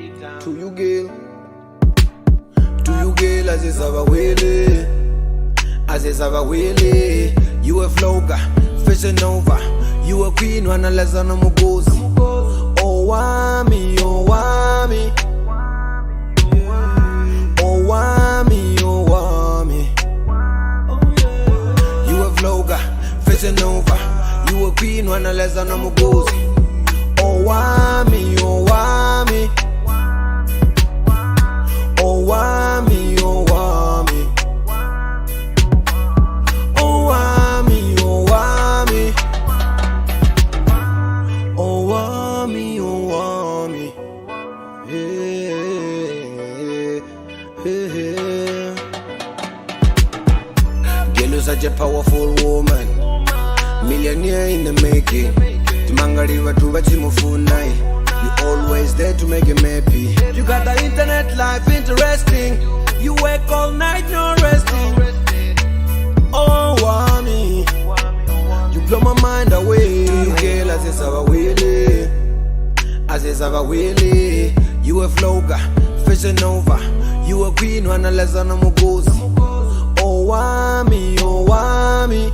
To you, girl. To you, girl, as is our willy. As is our willy. You a vlogger, fishing over. You a queen, wanna less than a mugozi. Oh, wami, oh, wami. Oh, wami, oh, wami. You a vlogger, fishing over. You a queen, wanna less than a mugozi. Oh, wami, oh, wami. Oh, wami, oh, wami. Oh, wami, oh, wami. Oh, wami, oh, wami. Hey, hey, hey. Girl, you're such a powerful woman. Millionaire in the making. Timangariwa tu bachimufunai. You always there to make him happy. You got the internet life interesting. You work all night, no resting. Oh, wami. You blow my mind away. To you, girl, as is our willy. As is our willy. You a vlogger, fishing over. You a queen, wanna less than a mugozi. Oh, wami, oh, wami.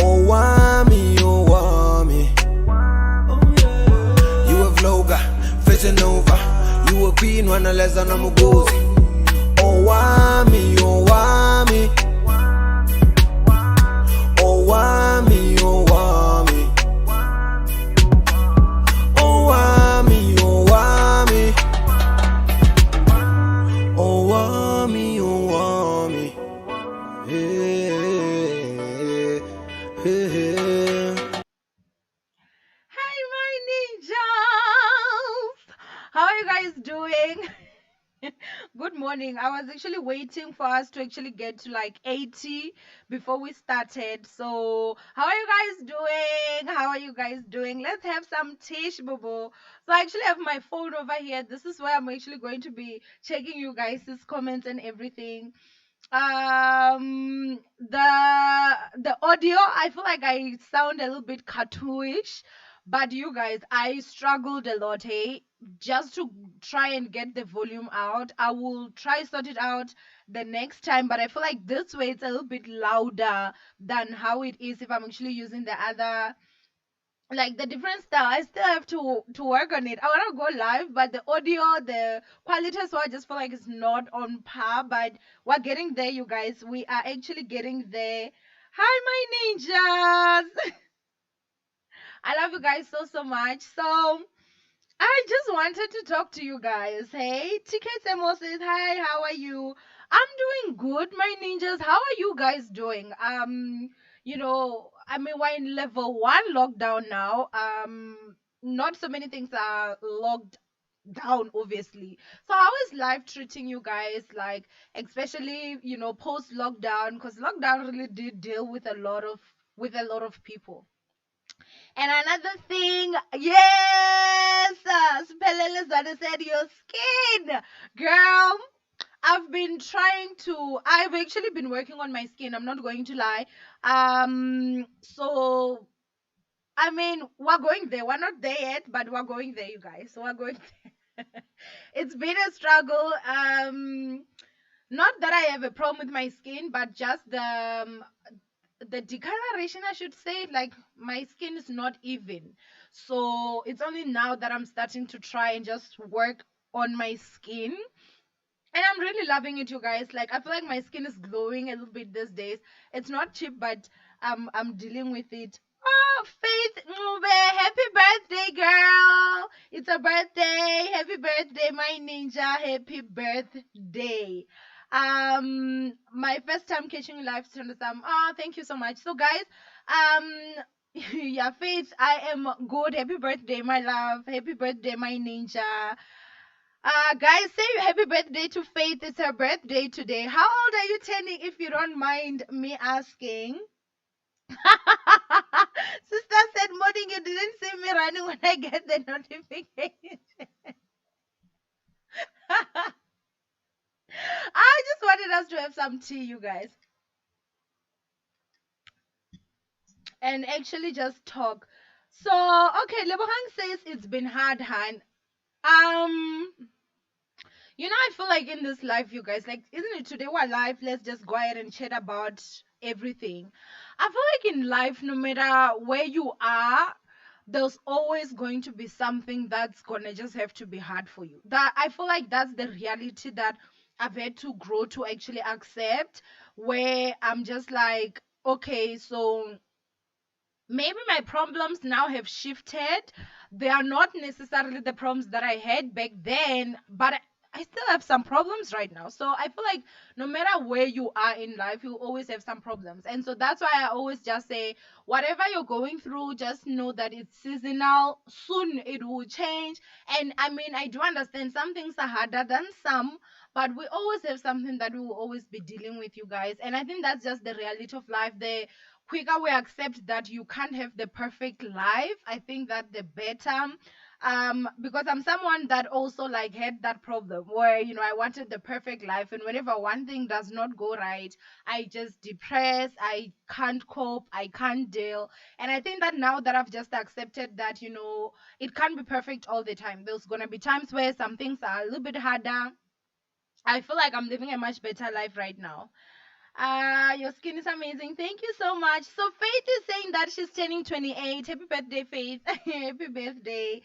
Oh, wami, oh, wami. You a vlogger, fishing over. You a queen, wanna less than a mugozi. Oh, wami, oh, wami. Oh, wami, oh, wami. Oh, wami, oh, wami. Oh, wami, oh, wami. Hey, hey, hey. Hi, my ninjas! How are you guys doing? Good morning. I was actually waiting for us to actually get to like 80 before we started. So, how are you guys doing? How are you guys doing? Let's have some tish boo. So, I actually have my phone over here. This is where I'm actually going to be checking you guys' comments and everything. The audio, I feel like I sound a little bit cartoonish, but you guys, I struggled a lot, hey, just to try and get the volume out. I will try sort it out the next time, but I feel like this way it's a little bit louder than how it is if I'm actually using the other, like the different style. I still have to work on it. I want to go live, but the audio, the quality as well, I just feel like it's not on par, but we're getting there, you guys. We are actually getting there. Hi, my ninjas. I love you guys so much. So I just wanted to talk to you guys. Hey, TK Semo says, hi, how are you? I'm doing good, my ninjas. How are you guys doing? I mean, we're in level 1 lockdown now. Not so many things are locked down, obviously. So how is life treating you guys? Like, especially, post lockdown, because lockdown really did deal with a lot of people. And another thing, yes, Spelele Zana said your skin, girl. I've actually been working on my skin. I'm not going to lie. So I mean, we're going there. We're not there yet, but we're going there, you guys. So we're going there. It's been a struggle. Not that I have a problem with my skin, but just the decoloration, I should say. Like, my skin is not even, so it's only now that I'm starting to try and just work on my skin, and I'm really loving it, you guys. Like, I feel like my skin is glowing a little bit these days. It's not cheap, but I'm dealing with it. Oh, Faith Ngube, happy birthday, girl. It's a birthday. Happy birthday, my ninja. Happy birthday. My first time catching you live, Sam. Oh, thank you so much. So, guys, yeah, Faith, I am good. Happy birthday, my love. Happy birthday, my ninja. Guys, say happy birthday to Faith. It's her birthday today. How old are you turning, if you don't mind me asking? Sister said, morning, you didn't see me running when I get the notification. I just wanted us to have some tea, you guys, and actually just talk. So, okay, Lebohang says it's been hard, Han. Um, I feel like in this life, you guys, like, isn't it today we're live? Let's just go ahead and chat about everything. I feel like in life, no matter where you are, there's always going to be something that's gonna just have to be hard for you. That I feel like that's the reality that I've had to grow to actually accept, where I'm just like, okay, so maybe my problems now have shifted. They are not necessarily the problems that I had back then, but I still have some problems right now. So I feel like no matter where you are in life, you always have some problems. And so that's why I always just say, whatever you're going through, just know that it's seasonal. Soon it will change. And I mean, I do understand some things are harder than some, but we always have something that we will always be dealing with, you guys. And I think that's just the reality of life. The quicker we accept that you can't have the perfect life, I think that the better. Because I'm someone that also like had that problem where I wanted the perfect life, and whenever one thing does not go right, I just depress, I can't cope, I can't deal. And I think that now that I've just accepted that it can't be perfect all the time, there's gonna be times where some things are a little bit harder. I feel like I'm living a much better life right now. Your skin is amazing. Thank you so much. So Faith is saying that she's turning 28. Happy birthday, Faith. Happy birthday.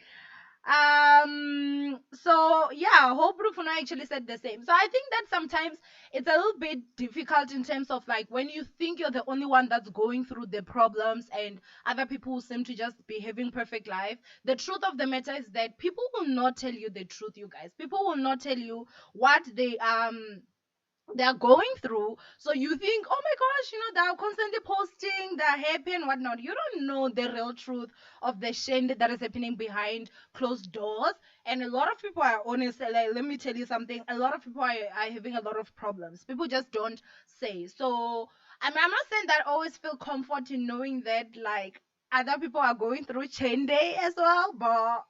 So yeah, hope Rufuna actually said the same. So I think that sometimes it's a little bit difficult in terms of like when you think you're the only one that's going through the problems and other people seem to just be having perfect life. The truth of the matter is that people will not tell you the truth, you guys. People will not tell you what they're going through. So you think, oh my gosh, they're constantly posting, they're happy and whatnot. You don't know the real truth of the shit that is happening behind closed doors. And a lot of people are honest. Like, let me tell you something. A lot of people are having a lot of problems. People just don't say. So I'm not saying that I always feel comfort in knowing that like other people are going through chain day as well. But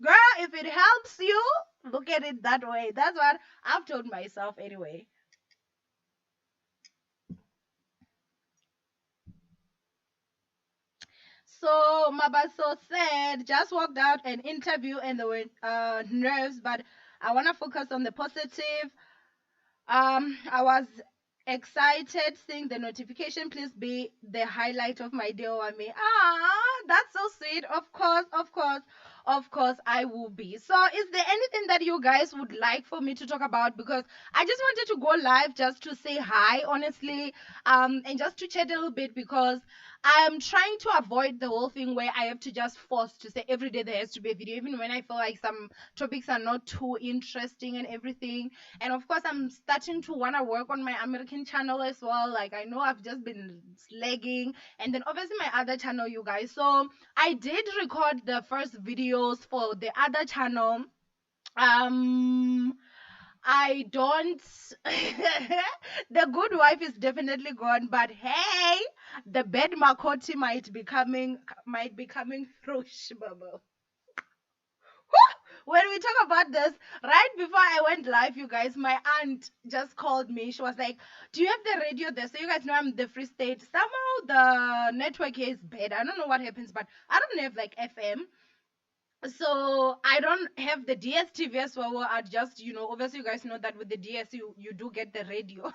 girl, if it helps you, look at it that way. That's what I've told myself anyway. So Mabaso said, just walked out an interview and there were nerves, but I want to focus on the positive. I was excited seeing the notification. Please be the highlight of my day. I mean, that's so sweet. Of course, of course, of course, I will be. So, is there anything that you guys would like for me to talk about? Because I just wanted to go live just to say hi, honestly, and just to chat a little bit because I'm trying to avoid the whole thing where I have to just force to say every day there has to be a video, even when I feel like some topics are not too interesting and everything. And of course, I'm starting to want to work on my American channel as well. Like, I know I've just been slagging. And then obviously my other channel, you guys. So I did record the first videos for the other channel. Um, I don't. The good wife is definitely gone, but hey, the bad Makoti might be coming through, Shibabo. When we talk about this, right before I went live, you guys, my aunt just called me. She was like, do you have the radio there? So you guys know I'm in the Free State. Somehow the network here is bad. I don't know what happens, but I don't have like FM. So I don't have the DSTV as well. I just, obviously you guys know that with the DS you do get the radio.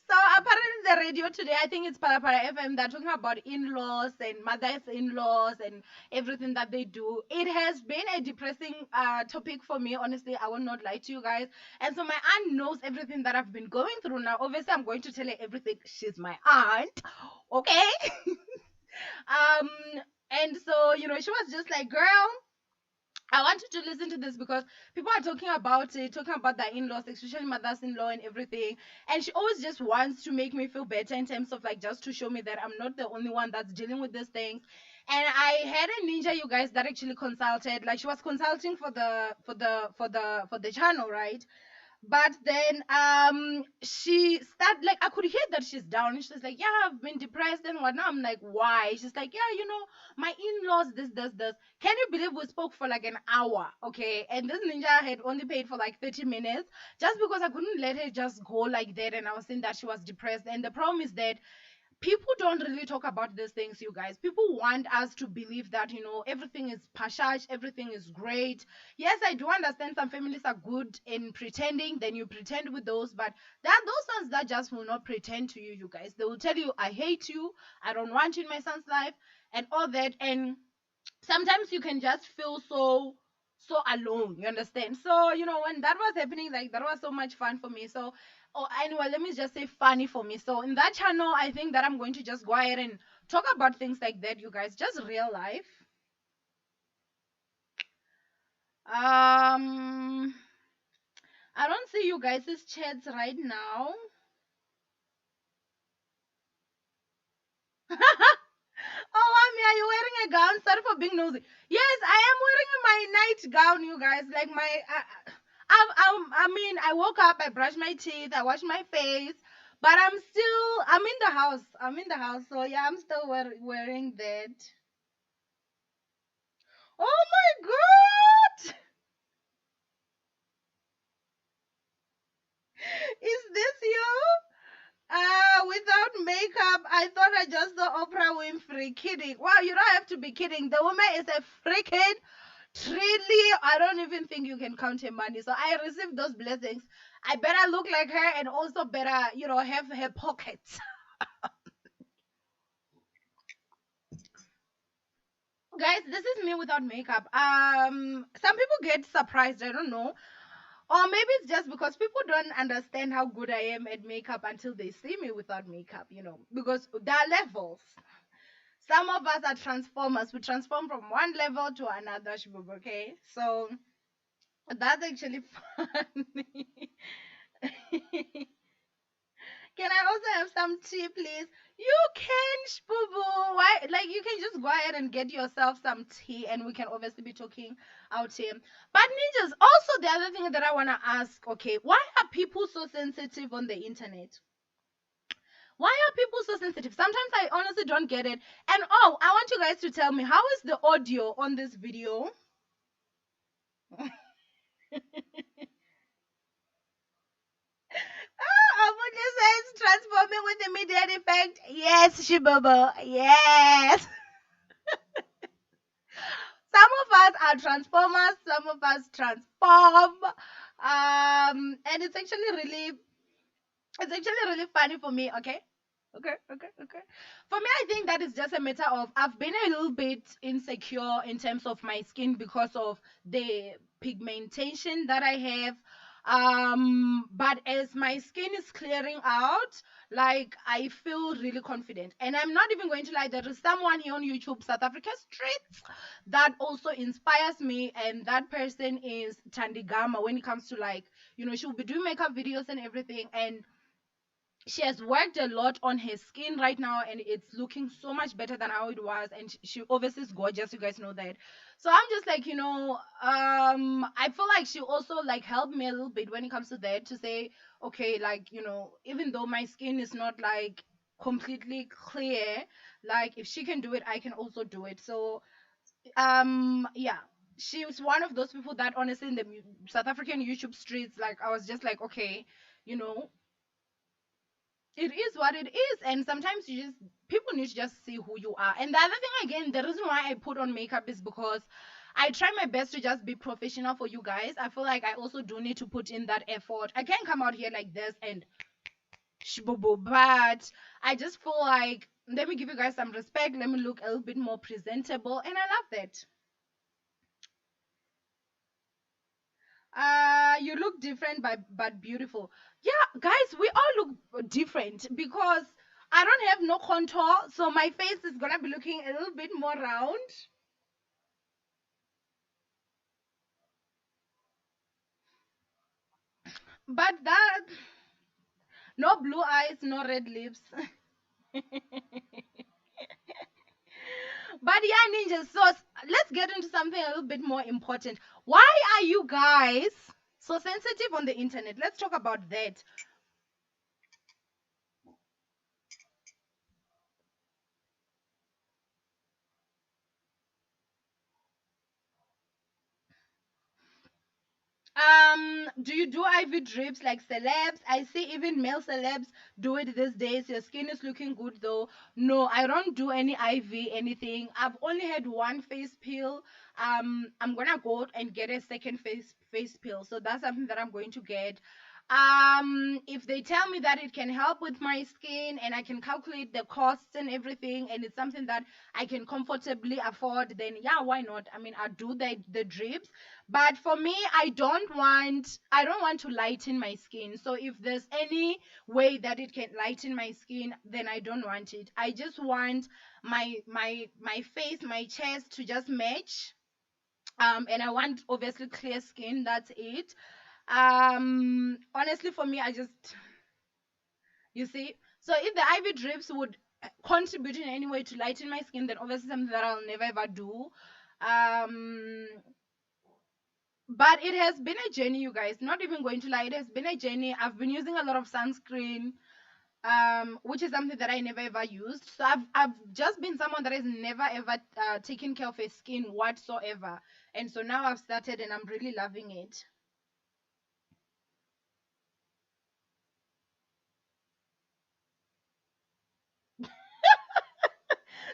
So apparently the radio today, I think it's Para FM, they're talking about in-laws and mothers in-laws and everything that they do. It has been a depressing topic for me, honestly. I will not lie to you guys. And so my aunt knows everything that I've been going through now. Obviously, I'm going to tell her everything. She's my aunt. Okay. um, and so, she was just like, girl, I wanted to listen to this because people are talking about it, talking about their in-laws, especially mothers-in-law and everything. And she always just wants to make me feel better in terms of like just to show me that I'm not the only one that's dealing with these things. And I had a ninja, you guys, that actually consulted. Like she was consulting for the channel, right? But then she started like I could hear that she's down and she's like, yeah, I've been depressed and whatnot. I'm like, why? She's like, yeah, my in-laws, this. Can you believe we spoke for like an hour? Okay, and this ninja had only paid for like 30 minutes just because I couldn't let her just go like that, and I was saying that she was depressed. And the problem is that people don't really talk about these things, you guys. People want us to believe that, everything is pashash, everything is great. Yes, I do understand some families are good in pretending, then you pretend with those, but there are those ones that just will not pretend to you, you guys. They will tell you, I hate you, I don't want you in my son's life, and all that. And sometimes you can just feel so alone, you understand? So when that was happening, like, that was so much fun for me. So, oh, anyway, let me just say funny for me. So in that channel, I think that I'm going to just go ahead and talk about things like that, you guys, just real life. I don't see you guys' chats right now. Oh, Ami, are you wearing a gown? Sorry for being nosy. Yes, I am wearing my night gown, you guys. Like my, I mean, I woke up, I brushed my teeth, I washed my face, but I'm in the house. I'm in the house, so yeah, I'm still wearing that. Oh my God! Is this you? Without makeup, I thought I just saw Oprah Winfrey. Kidding. Wow, you don't have to be kidding. The woman is a freaking trillion. I don't even think you can count her money. So I received those blessings. I better look like her and also better, have her pockets. Guys, this is me without makeup. Some people get surprised. I don't know. Or maybe it's just because people don't understand how good I am at makeup until they see me without makeup. Because there are levels. Some of us are transformers. We transform from one level to another, Shibub, okay? So that's actually funny. Can I also have some tea, please? You can, Shbubu. Why? Like, you can just go ahead and get yourself some tea, and we can obviously be talking out here. But ninjas, also the other thing that I wanna ask, okay, why are people so sensitive on the internet? Why are people so sensitive? Sometimes I honestly don't get it. And oh, I want you guys to tell me, how is the audio on this video? Abuja says transforming with immediate effect. Yes, Shibobo. Yes. Some of us are transformers, some of us transform. And it's actually really funny for me, okay? Okay. For me, I think that is just a matter of I've been a little bit insecure in terms of my skin because of the pigmentation that I have. But as my skin is clearing out, like, I feel really confident. And I'm not even going to lie, there is someone here on YouTube, South Africa Streets, that also inspires me, and that person is Tandigama when it comes to, like, she'll be doing makeup videos and everything, and she has worked a lot on her skin right now, and it's looking so much better than how it was. And she obviously is gorgeous, you guys know that. So I'm just like, I feel like she also, like, helped me a little bit when it comes to that, to say, okay, like, even though my skin is not, like, completely clear, like, if she can do it, I can also do it. So yeah, she was one of those people that honestly, in the South African YouTube streets, like, I was just like, okay, you know it is what it is. And sometimes people need to just see who you are. And the other thing, again, the reason why I put on makeup is because I try my best to just be professional for you guys. I feel like I also do need to put in that effort. I can't come out here like this and shbobo, but I just feel like, let me give you guys some respect, let me look a little bit more presentable, and I love that. You look different, but beautiful. Yeah, guys, we all look different because I don't have no contour, so my face is gonna be looking a little bit more round. But that, no blue eyes, no red lips. But yeah, ninjas. So let's get into something a little bit more important. Why are you guys so sensitive on the internet? Let's talk about that. Do you do IV drips like celebs? I see even male celebs do it these days. Your skin is looking good though. No, I don't do any IV anything. I've only had one face peel. I'm gonna go and get a second face peel. So that's something that I'm going to get. If they tell me that it can help with my skin and I can calculate the costs and everything, and it's something that I can comfortably afford, then yeah, why not? I mean, I do the drips, but for me, I don't want to lighten my skin. So if there's any way that it can lighten my skin, then I don't want it. I just want my face, my chest to just match. And I want obviously clear skin. That's it. Honestly, for me, I just, you see. So if the IV drips would contribute in any way to lighten my skin, then obviously something that I'll never ever do. Um, but it has been a journey, you guys. Not even going to lie, it has been a journey. I've been using a lot of sunscreen, which is something that I never ever used. So I've just been someone that has never ever taken care of his skin whatsoever, and so now I've started, and I'm really loving it.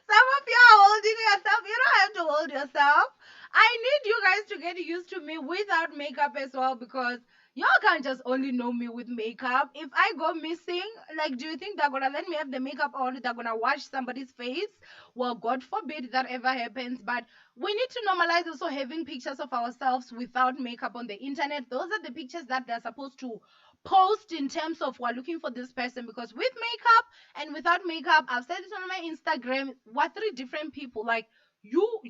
Some of you are holding yourself. You don't have to hold yourself. I need you guys to get used to me without makeup as well, because y'all can't just only know me with makeup. If I go missing, like, do you think they're gonna let me have the makeup on? They're gonna wash somebody's face? Well, God forbid that ever happens. But we need to normalize also having pictures of ourselves without makeup on the internet. Those are the pictures that they're supposed to post in terms of we're looking for this person, because with makeup and without makeup, I've said it on my Instagram, we're three different people. Like, you.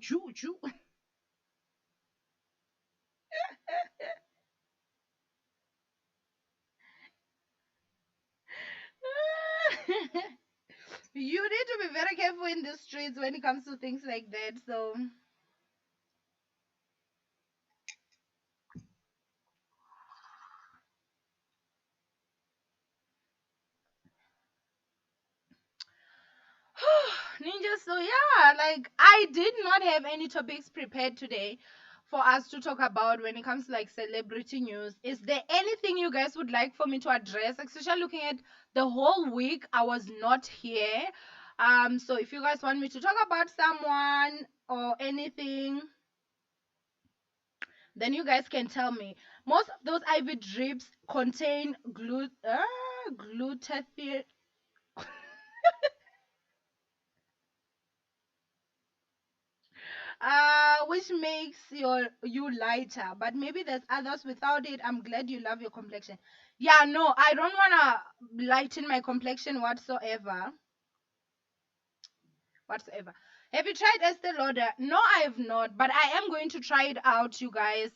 You need to be very careful in the streets when it comes to things like that. So, Ninja, so yeah, like I did not have any topics prepared today for us to talk about when it comes to like celebrity news. Is there anything you guys would like for me to address? Especially looking at the whole week I was not here. So if you guys want me to talk about someone or anything, then you guys can tell me. Most of those IV drips contain glutathione, which makes you lighter. But maybe there's others without it. I'm glad you love your complexion. Yeah, no, I don't wanna lighten my complexion whatsoever. Have you tried Estee Lauder? No, I have not, but I am going to try it out, you guys.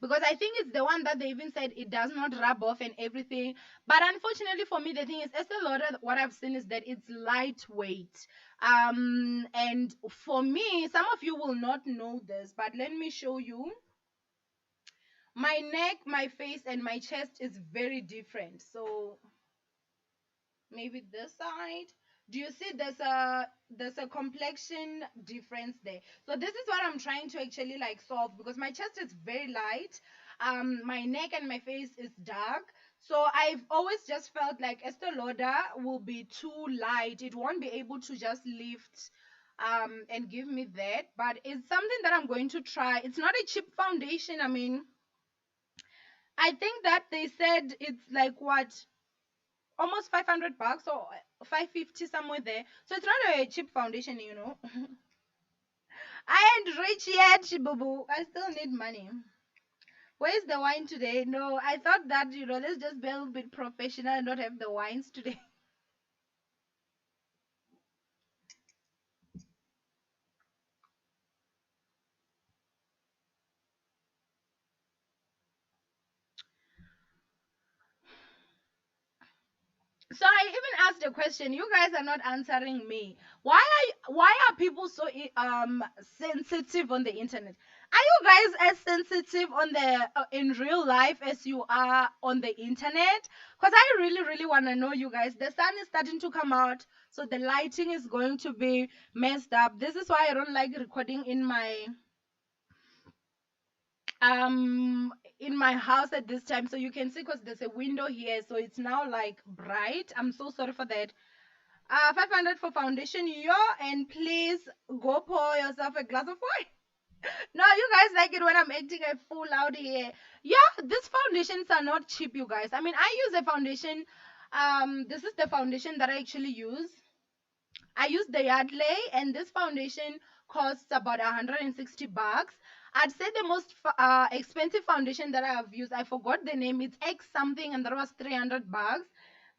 Because I think it's the one that they even said it does not rub off and everything. But unfortunately for me, the thing is, Estee Lauder, what I've seen is that it's lightweight. And for me, some of you will not know this, but let me show you. My neck, my face, and my chest is very different. So maybe this side. Do you see there's a complexion difference there? So this is what I'm trying to actually like solve, because my chest is very light, my neck and my face is dark. So I've always just felt like Estee Lauder will be too light, it won't be able to just lift and give me that. But it's something that I'm going to try. It's not a cheap foundation. I mean, I think that they said it's like what, almost 500 bucks or 550, somewhere there. So it's not a cheap foundation. I ain't rich yet, boo boo. I still need money. Where's the wine today? No, I thought that, let's just be a little bit professional and not have the wines today. So I even asked a question. You guys are not answering me. Why are people so sensitive on the internet? Are you guys as sensitive on the in real life as you are on the internet? Because I really really want to know, you guys. The sun is starting to come out, so the lighting is going to be messed up. This is why I don't like recording in my um in my house at this time, so you can see because there's a window here, so it's now like bright. I'm so sorry for that. 500 for foundation, yo, and please go pour yourself a glass of wine. No, you guys like it when I'm acting a fool out here. Yeah, these foundations are not cheap, you guys. I mean, I use a foundation. This is the foundation that I actually use. I use the Yardley, and this foundation costs about 160 bucks. I'd say the most expensive foundation that I have used, I forgot the name. It's X something, and that was 300 bucks.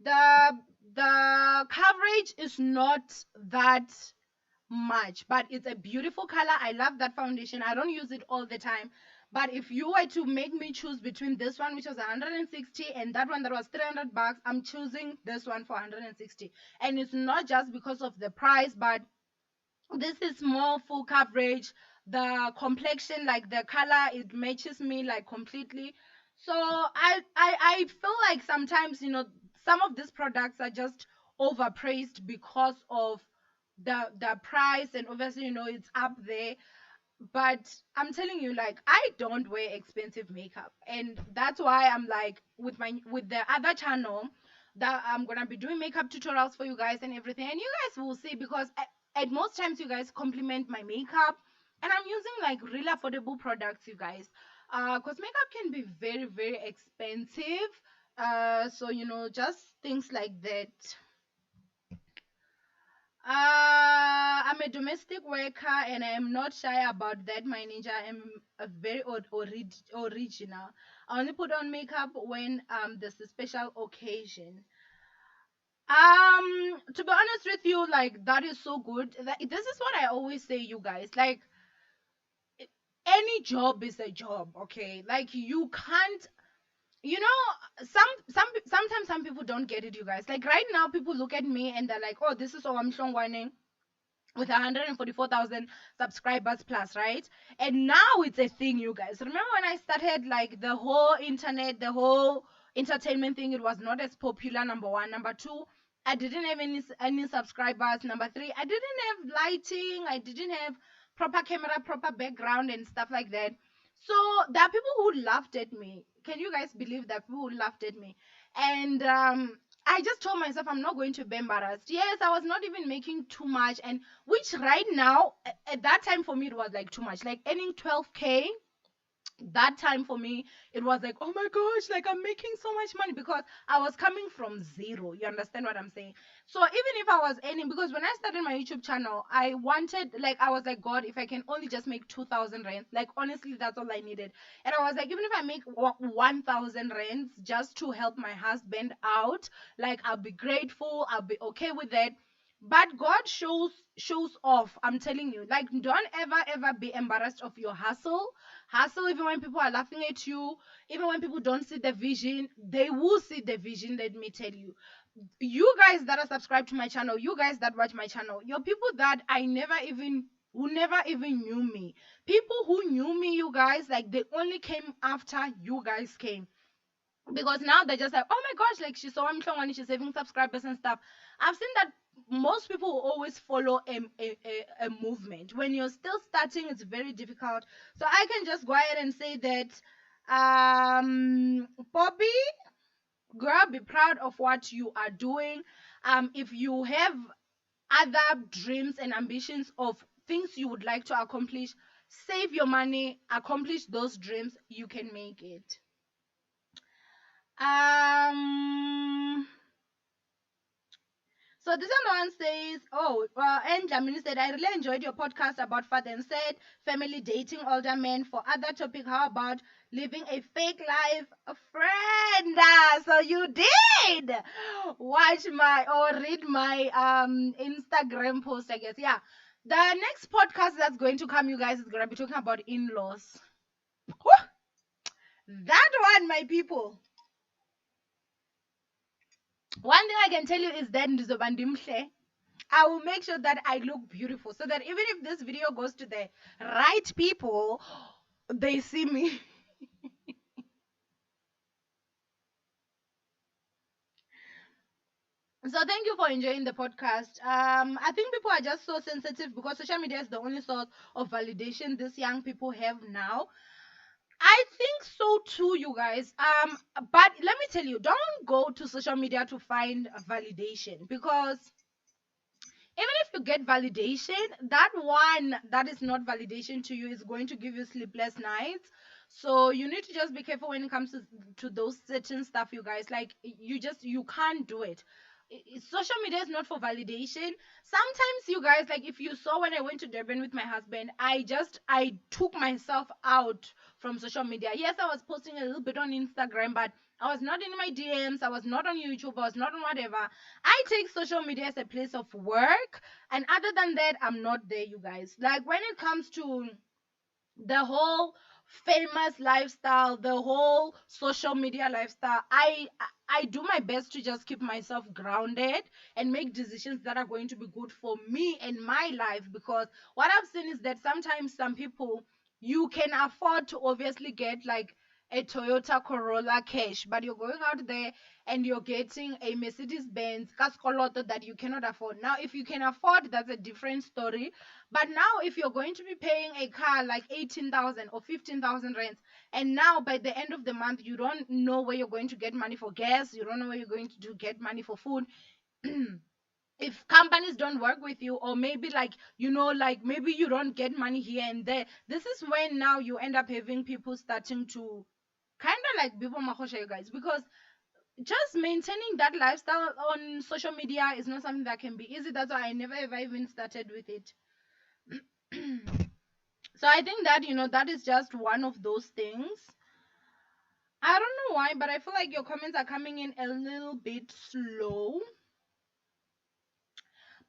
The coverage is not that much, but it's a beautiful color. I love that foundation. I don't use it all the time, but if you were to make me choose between this one, which was 160, and that one that was 300 bucks, I'm choosing this one for 160. And it's not just because of the price, but this is more full coverage. The complexion, like the color, it matches me like completely. So I feel like sometimes, some of these products are just overpraised because of the price, and obviously, it's up there. But I'm telling you, like, I don't wear expensive makeup, and that's why I'm like, with the other channel, that I'm gonna be doing makeup tutorials for you guys and everything, and you guys will see, because at most times you guys compliment my makeup, and I'm using like really affordable products, you guys, because makeup can be very, very expensive. So just things like that. I'm a domestic worker, and I am not shy about that, my ninja. I am a very original. I only put on makeup when there's a special occasion. To be honest with you, like, that is so good. This is what I always say, you guys. Like, any job is a job, okay? Like, you can't, you know, sometimes some people don't get it, you guys. Like, right now, people look at me and they're like, oh, this is Owam Shongwane with 144,000 subscribers plus, right? And now it's a thing, you guys. Remember when I started, like, the whole internet, the whole entertainment thing, it was not as popular, number one. Number two, I didn't have any subscribers. Number three, I didn't have lighting. I didn't have proper camera, proper background, and stuff like that. So there are people who laughed at me. Can you guys believe that people who laughed at me? And I just told myself I'm not going to be embarrassed. Yes, I was not even making too much, and which right now, at that time for me, it was like too much. Like earning 12K, that time for me, it was like, oh my gosh, like, I'm making so much money, because I was coming from zero. You understand what I'm saying? So even if I was earning, because when I started my YouTube channel, I wanted, like, I was like, God, if I can only just make 2,000 rands, like, honestly, that's all I needed. And I was like, even if I make 1,000 rands just to help my husband out, like, I'll be grateful, I'll be okay with that. But God shows off. I'm telling you, like, don't ever be embarrassed of your hustle. Even when people are laughing at you, even when people don't see the vision, they will see the vision. Let me tell you, you guys that are subscribed to my channel, you guys that watch my channel, you're people that who never even knew me. People who knew me, you guys, like, they only came after you guys came, because now they're just like, oh my gosh, like, she's so and she's saving subscribers and stuff. I've seen that most people will always follow a movement. When you're still starting, it's very difficult. So I can just go ahead and say that, Bobby, girl, be proud of what you are doing. If you have other dreams and ambitions of things you would like to accomplish, save your money, accomplish those dreams, you can make it. So this one says, oh, and Jamini said, I really enjoyed your podcast about father and said, family, dating older men. For other topic, how about living a fake life? A friend. So you did watch my, or read my Instagram post, I guess. Yeah. The next podcast that's going to come, you guys, is going to be talking about in-laws. That one, my people. One thing I can tell you is that I will make sure that I look beautiful, so that even if this video goes to the right people, they see me. So thank you for enjoying the podcast. I think people are just so sensitive because social media is the only source of validation these young people have now. I think so too, you guys. But let me tell you, don't go to social media to find validation, because even if you get validation, that one that is not validation to you is going to give you sleepless nights. So you need to just be careful when it comes to those certain stuff, you guys. Like, you can't do it. Social media is not for validation. Sometimes, you guys, like, if you saw when I went to Durban with my husband, I took myself out from social media. Yes, I was posting a little bit on Instagram, but I was not in my DMs, I was not on YouTube, I was not on whatever. I take social media as a place of work, and other than that, I'm not there, you guys. Like, when it comes to the whole famous lifestyle, the whole social media lifestyle, I do my best to just keep myself grounded and make decisions that are going to be good for me and my life. Because what I've seen is that sometimes some people, you can afford to obviously get like a Toyota Corolla cash, but you're going out there and you're getting a Mercedes Benz Cascoloto that you cannot afford. Now, if you can afford, that's a different story. But now, if you're going to be paying a car like 18,000 or 15,000 rents, and now by the end of the month, you don't know where you're going to get money for gas, you don't know where you're going to get money for food. If companies don't work with you, or maybe like, like maybe you don't get money here and there, this is when now you end up having people starting to kind of like people mahosha, you guys, because just maintaining that lifestyle on social media is not something that can be easy. That's why I never ever even started with it. So I think that, that is just one of those things. I don't know why, but I feel like your comments are coming in a little bit slow.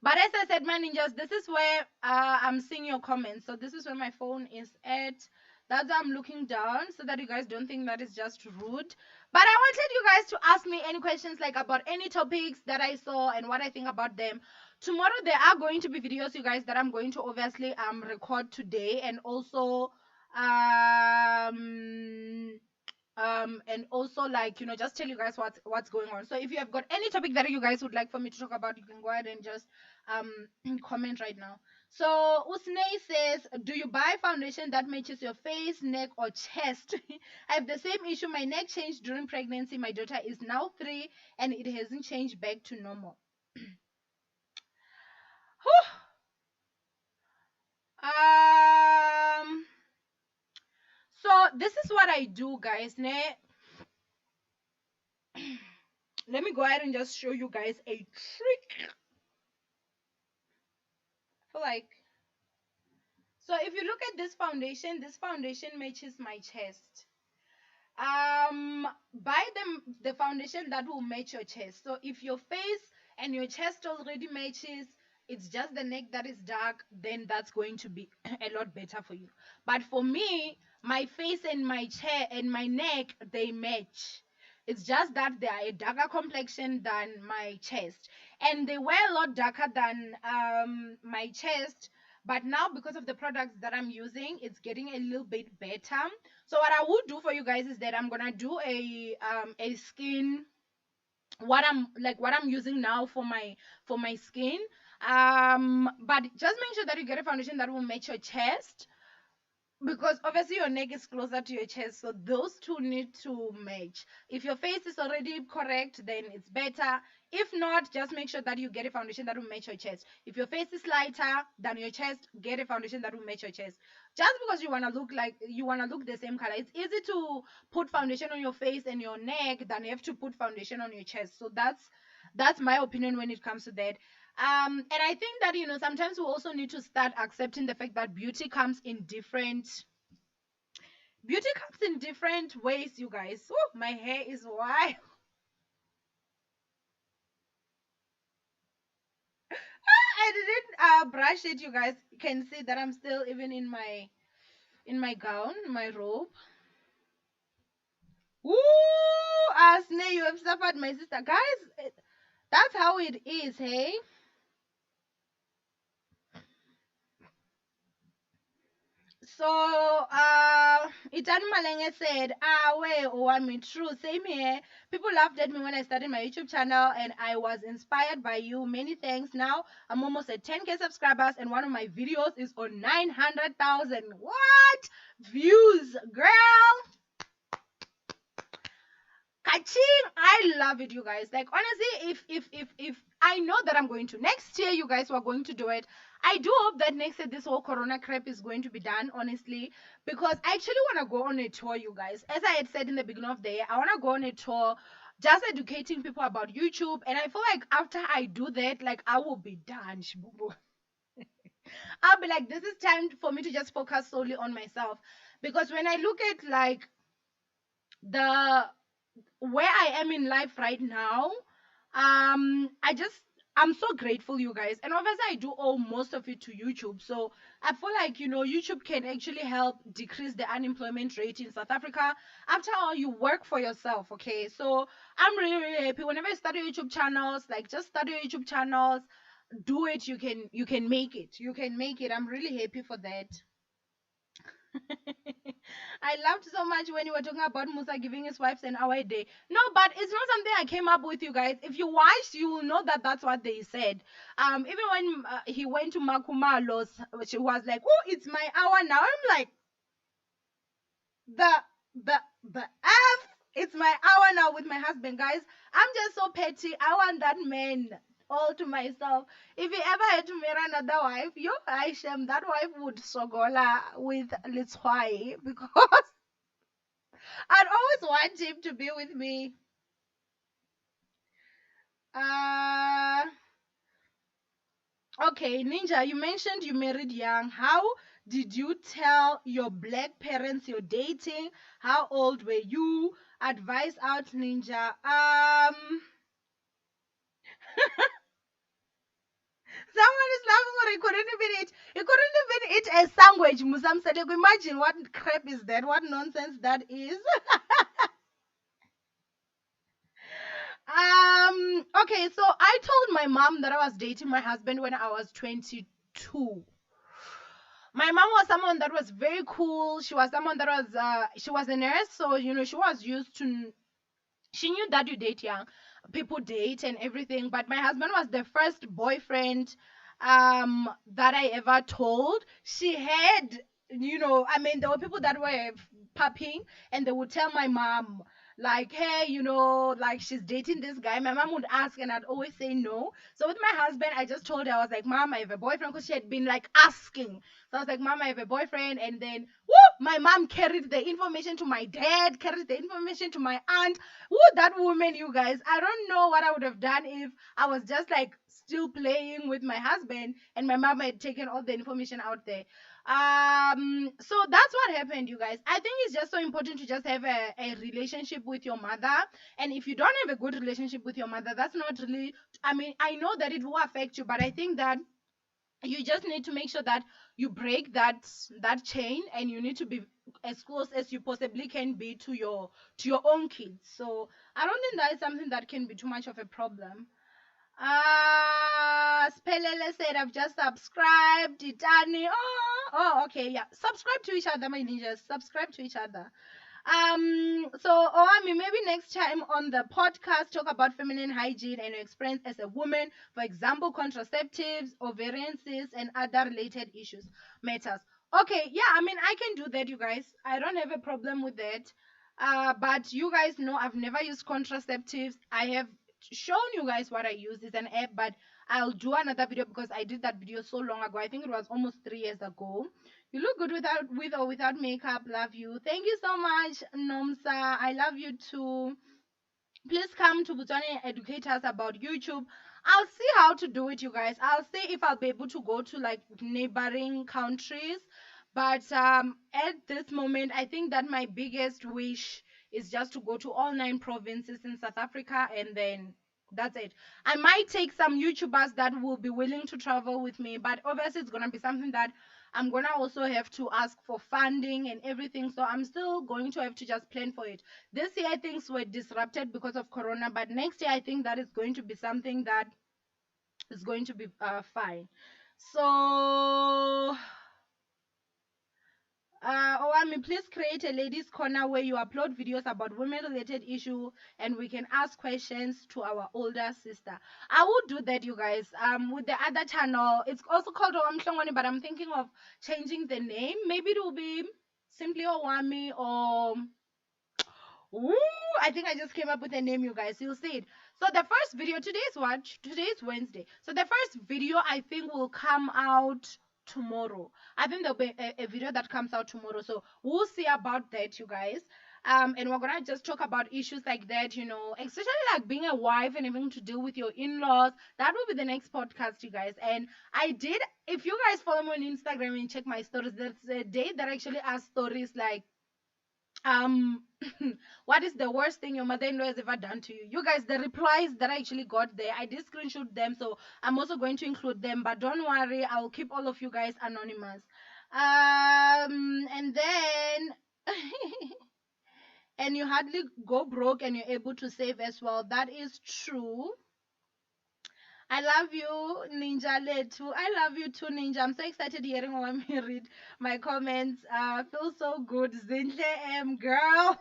But as I said, my ninjas, this is where I'm seeing your comments. So this is where my phone is at. That's why I'm looking down, so that you guys don't think that is just rude. But I wanted you guys to ask me any questions, like about any topics that I saw and what I think about them. Tomorrow there are going to be videos, you guys, that I'm going to obviously record today, and also like, just tell you guys what's going on. So if you have got any topic that you guys would like for me to talk about, you can go ahead and just comment right now. So Usnei says, do you buy foundation that matches your face, neck, or chest? I have the same issue. My neck changed during pregnancy. My daughter is now 3 and it hasn't changed back to normal. um so this is what I do, guys. Let me go ahead and just show you guys a trick. I feel like, so if you look at this foundation matches my chest. Buy the foundation that will match your chest. So if your face and your chest already matches, it's just the neck that is dark, then that's going to be a lot better for you. But for me, my face and my chair and my neck, they match. It's just that they are a darker complexion than my chest, and they were a lot darker than my chest. But now, because of the products that I'm using, it's getting a little bit better. So what I would do for you guys is that I'm gonna do a skin, what I'm using now for my skin. But just make sure that you get a foundation that will match your chest, because obviously your neck is closer to your chest, so those two need to match. If your face is already correct, then it's better. If not, just make sure that you get a foundation that will match your chest. If your face is lighter than your chest, get a foundation that will match your chest. Just because you want to look the same color, it's easy to put foundation on your face and your neck than you have to put foundation on your chest. So that's my opinion when it comes to that. And I think that, sometimes we also need to start accepting the fact that beauty comes in different ways, you guys. Oh, my hair is wild. I didn't brush it, you guys. You can see that I'm still even in my gown, my robe. Ooh, Asne, you have suffered, my sister. Guys, that's how it is, hey? So, Itan Malenge said, wait, oh, I mean, true, same here. People laughed at me when I started my YouTube channel, and I was inspired by you. Many thanks. Now I'm almost at 10K subscribers, and one of my videos is on 900,000. What? Views, girl. Kaching, I love it, you guys. Like honestly, if I know that I'm going to next year, you guys were going to do it. I do hope that next year this whole corona crap is going to be done, honestly, because I actually want to go on a tour, you guys. As I had said in the beginning of the year, I want to go on a tour, just educating people about YouTube, and I feel like after I do that, like I will be done. Shibubu. I'll be like, this is time for me to just focus solely on myself, because when I look at like the where I am in life right now, I'm so grateful, you guys. And obviously, I do owe most of it to YouTube. So I feel like, YouTube can actually help decrease the unemployment rate in South Africa. After all, you work for yourself, okay? So I'm really, really happy. Whenever I start your YouTube channels, like just start your YouTube channels, do it. You can make it. You can make it. I'm really happy for that. I loved so much when you were talking about Musa giving his wives an hour a day. No, but it's not something I came up with, you guys. If you watched, you will know that that's what they said. Even when he went to Makumalo's, she was like, "Oh, it's my hour now." I'm like, the the f. It's my hour now with my husband, guys. I'm just so petty. I want that man all to myself. If he ever had to marry another wife, I shame that wife would sogola with Litswai because I'd always want him to be with me. Uh okay, Ninja, you mentioned you married young. How did you tell your black parents you're dating? How old were you? Advice out, Ninja. Someone is laughing or he couldn't even eat. He couldn't even eat a sandwich, Musam said. Imagine what crap is that? What nonsense that is. Okay, so I told my mom that I was dating my husband when I was 22. My mom was someone that was very cool. She was someone that was she was a nurse, so she was used to, she knew that you date young people, date and everything. But my husband was the first boyfriend that I ever told. She had, I mean, there were people that were popping, and they would tell my mom, like, hey, like she's dating this guy. My mom would ask, and I'd always say no. So with my husband, I just told her, I was like, Mom, I have a boyfriend, because she had been like asking. So I was like, Mom, I have a boyfriend. And then my mom carried the information to my dad, carried the information to my aunt. That woman, you guys, I don't know what I would have done if I was just like still playing with my husband and my mom had taken all the information out there. So that's what happened, you guys. I think it's just so important to just have a relationship with your mother. And if you don't have a good relationship with your mother, that's not really, I mean, I know that it will affect you, but I think that you just need to make sure that you break that chain, and you need to be as close as you possibly can be to your own kids. So I don't think that is something that can be too much of a problem. Spelele said, I've just subscribed. Itani. Oh, okay, yeah. Subscribe to each other, my ninjas. Subscribe to each other. So Oami, maybe next time on the podcast, talk about feminine hygiene and your experience as a woman. For example, contraceptives, ovarian cysts, and other related issues, matters. Okay, yeah, I mean, I can do that, you guys. I don't have a problem with that. But you guys know I've never used contraceptives. I have shown you guys what I use. It's an app, but I'll do another video because I did that video so long ago. I think it was almost 3 years ago. You look good with or without makeup. Love you. Thank you so much, Nomsa. I love you too. Please come to Botswana and educate us about YouTube. I'll see how to do it, you guys. I'll see if I'll be able to go to like neighboring countries. But at this moment, I think that my biggest wish is just to go to all 9 provinces in South Africa, and then that's it. I might take some YouTubers that will be willing to travel with me, but obviously it's gonna be something that I'm gonna also have to ask for funding and everything. So I'm still going to have to just plan for it. This year things were disrupted because of Corona, but next year I think that is going to be something that is going to be fine. So Or I mean, please create a ladies' corner where you upload videos about women-related issue, and we can ask questions to our older sister. I will do that, you guys. With the other channel, it's also called Owamhlongwane, but I'm thinking of changing the name. Maybe it will be simply Owami or Ooh, I think I just came up with a name, you guys. You'll see it. So the first video, today's what? Today's Wednesday. So the first video I think will come out tomorrow. I think there'll be a video that comes out tomorrow. So we'll see about that, you guys. And we're gonna just talk about issues like that, especially like being a wife and having to deal with your in-laws. That will be the next podcast, you guys. And I did, if you guys follow me on Instagram and check my stories, there's a day that I actually asked stories like um what is the worst thing your mother-in-law has ever done to you? You guys, the replies that I actually got there, I did screenshot them, so I'm also going to include them, but don't worry, I'll keep all of you guys anonymous. And then and you hardly go broke and you're able to save as well. That is true. I love you, Ninja Letu. I love you too, Ninja. I'm so excited hearing when you read my comments. Feel so good. Zinhle girl.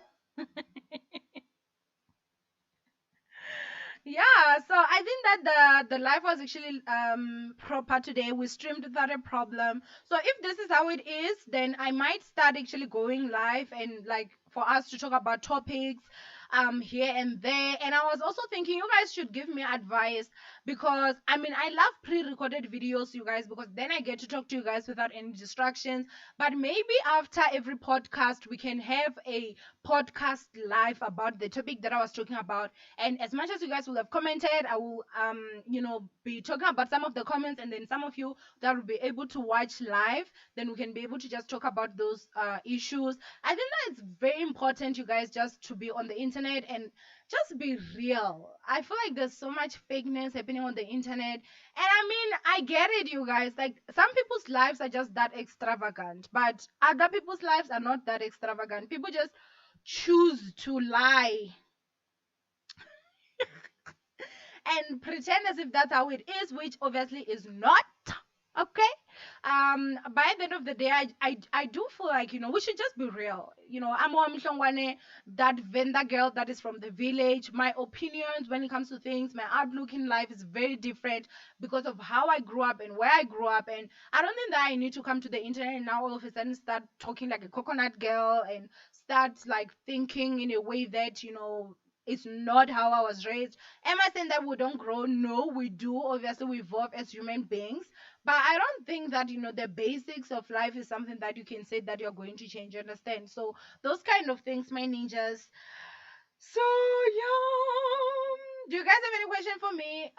Yeah, so I think that the live was actually proper today. We streamed without a problem. So if this is how it is, then I might start actually going live and like for us to talk about topics here and there. And I was also thinking you guys should give me advice, because I mean I love pre-recorded videos, you guys, because then I get to talk to you guys without any distractions. But maybe after every podcast we can have a podcast live about the topic that I was talking about. And as much as you guys will have commented, I will be talking about some of the comments, and then some of you that will be able to watch live, then we can be able to just talk about those issues. I think that it's very important, you guys, just to be on the internet and just be real. I feel like there's so much fakeness happening on the internet. And I mean, I get it, you guys. Like, some people's lives are just that extravagant, but other people's lives are not that extravagant. People just choose to lie and pretend as if that's how it is, which obviously is not. Okay. By the end of the day, I do feel like, we should just be real. I'm Mhlongwane, that vendor girl that is from the village. My opinions when it comes to things, my outlook in life is very different because of how I grew up and where I grew up. And I don't think that I need to come to the internet and now all of a sudden start talking like a coconut girl and start like thinking in a way that, it's not how I was raised. Am I saying that we don't grow? No, we do. Obviously, we evolve as human beings. But I don't think that, the basics of life is something that you can say that you're going to change. You understand? So, those kind of things, my ninjas. So, yeah. Do you guys have any question for me?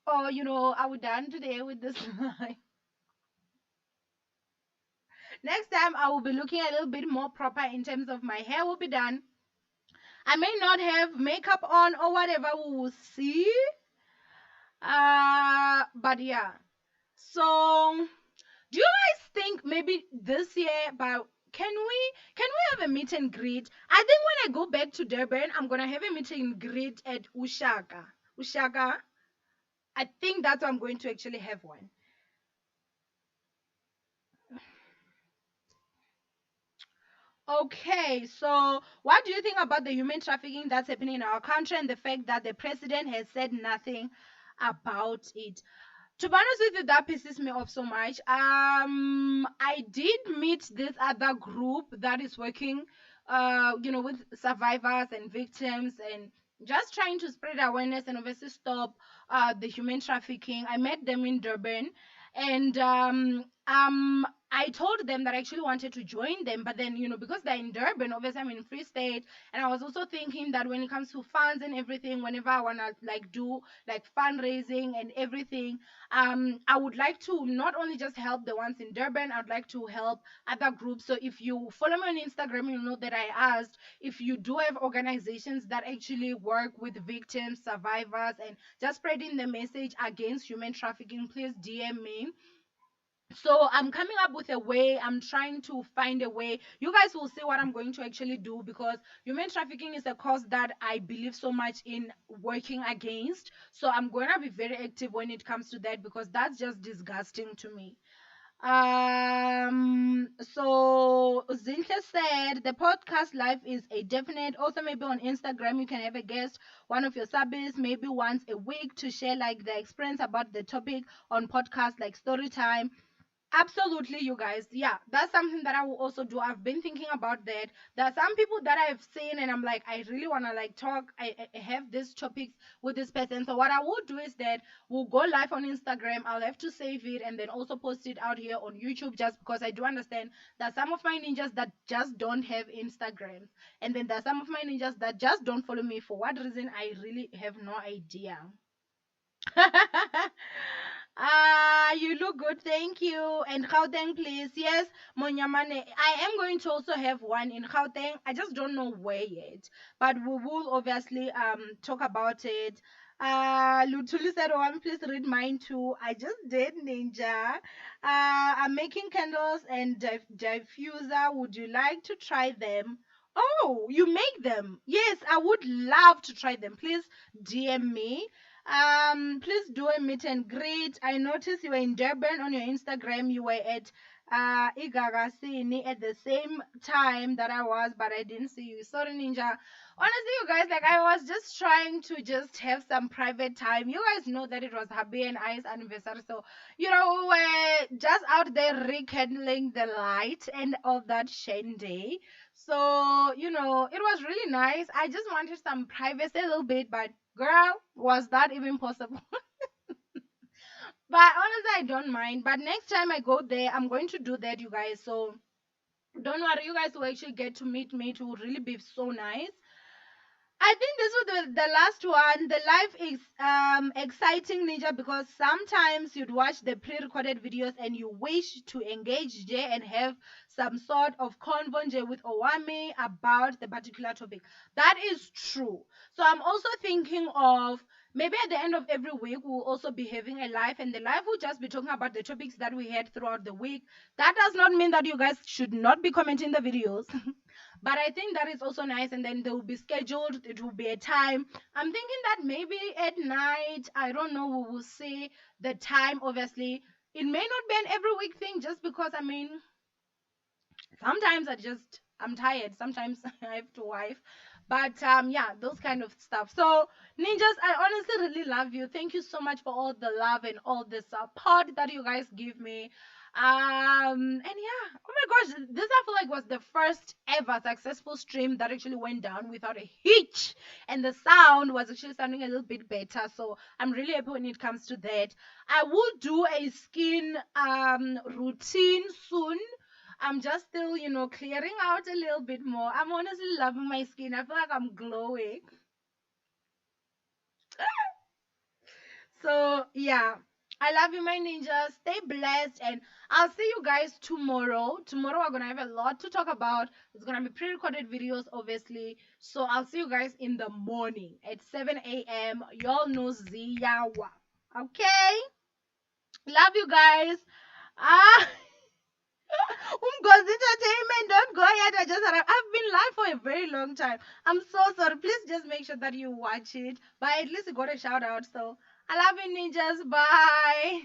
Or, are we done today with this live? Next time, I will be looking a little bit more proper in terms of my hair will be done. I may not have makeup on or whatever, we will see. But yeah. So, do you guys think maybe this year, but can we have a meet and greet? I think when I go back to Durban, I'm gonna have a meet and greet at Ushaka. Ushaka. I think that's where I'm going to actually have one. Okay, so what do you think about the human trafficking that's happening in our country and the fact that the president has said nothing about it? To be honest with you, that pisses me off so much. I did meet this other group that is working, with survivors and victims and just trying to spread awareness and obviously stop the human trafficking. I met them in Durban, and I told them that I actually wanted to join them, but then because they're in Durban, obviously I'm in Free State, and I was also thinking that when it comes to funds and everything, whenever I wanna like do like fundraising and everything, I would like to not only just help the ones in Durban, I'd like to help other groups. So if you follow me on Instagram, you know that I asked if you do have organizations that actually work with victims, survivors, and just spreading the message against human trafficking, please DM me. So I'm coming up with a way. I'm trying to find a way. You guys will see what I'm going to actually do, because human trafficking is a cause that I believe so much in working against. So I'm going to be very active when it comes to that, because that's just disgusting to me. So Zintle said the podcast live is a definite. Also, maybe on Instagram you can have a guest, one of your subbies, maybe once a week to share like the experience about the topic on podcast, like story time. Absolutely, you guys. Yeah, that's something that I will also do. I've been thinking about that. There are some people that I've seen, and I'm like, I really want to like talk. I have these topics with this person. So what I will do is that we'll go live on Instagram. I'll have to save it and then also post it out here on YouTube, just because I do understand that some of my ninjas that just don't have Instagrams, and then there's some of my ninjas that just don't follow me. For what reason, I really have no idea. You look good, thank you. And Gauteng, please. Yes, Monyamane. I am going to also have one in Gauteng. I just don't know where yet, but we will obviously talk about it. Lutuli said, "Oh, please read mine too." I just did, Ninja. I'm making candles and diffuser. Would you like to try them? Oh, you make them? Yes, I would love to try them. Please DM me. Please do a meet and greet. I noticed you were in Durban on your Instagram. You were at Igagasini at the same time that I was, but I didn't see you. Sorry, Ninja. Honestly, you guys, like I was just trying to just have some private time. You guys know that it was Habi and I's anniversary, so we were just out there rekindling the light and all that shandy. So, it was really nice. I just wanted some privacy a little bit, but girl, was that even possible? But honestly, I don't mind. But next time I go there, I'm going to do that, you guys. So don't worry, you guys will actually get to meet me. It will really be so nice. I think this was the last one. The life is exciting, Ninja, because sometimes you'd watch the pre-recorded videos and you wish to engage Jay and have some sort of convo with Owami about the particular topic. That is true. So I'm also thinking of maybe at the end of every week we'll also be having a live, and the live will just be talking about the topics that we had throughout the week. That does not mean that you guys should not be commenting the videos. But I think that is also nice, and then they will be scheduled. It will be a time. I'm thinking that maybe at night, I don't know, we will see the time. Obviously, it may not be an every week thing, just because I mean, sometimes I'm tired. Sometimes I have to wife. But yeah, those kind of stuff. So ninjas, I honestly really love you. Thank you so much for all the love and all the support that you guys give me. And yeah, oh my gosh, this I feel like was the first ever successful stream that actually went down without a hitch, and the sound was actually sounding a little bit better. So I'm really happy when it comes to that. I will do a skin routine soon. I'm just still, clearing out a little bit more. I'm honestly loving my skin. I feel like I'm glowing. So, yeah. I love you, my ninjas. Stay blessed, and I'll see you guys tomorrow. Tomorrow, we're going to have a lot to talk about. It's going to be pre recorded videos, obviously. So, I'll see you guys in the morning at 7 a.m. Y'all know Ziyawa. Okay? Love you guys. Ah. Umgo's entertainment, don't go ahead. I've been live for a very long time. I'm so sorry. Please just make sure that you watch it. But at least you got a shout out. So I love you, ninjas. Bye.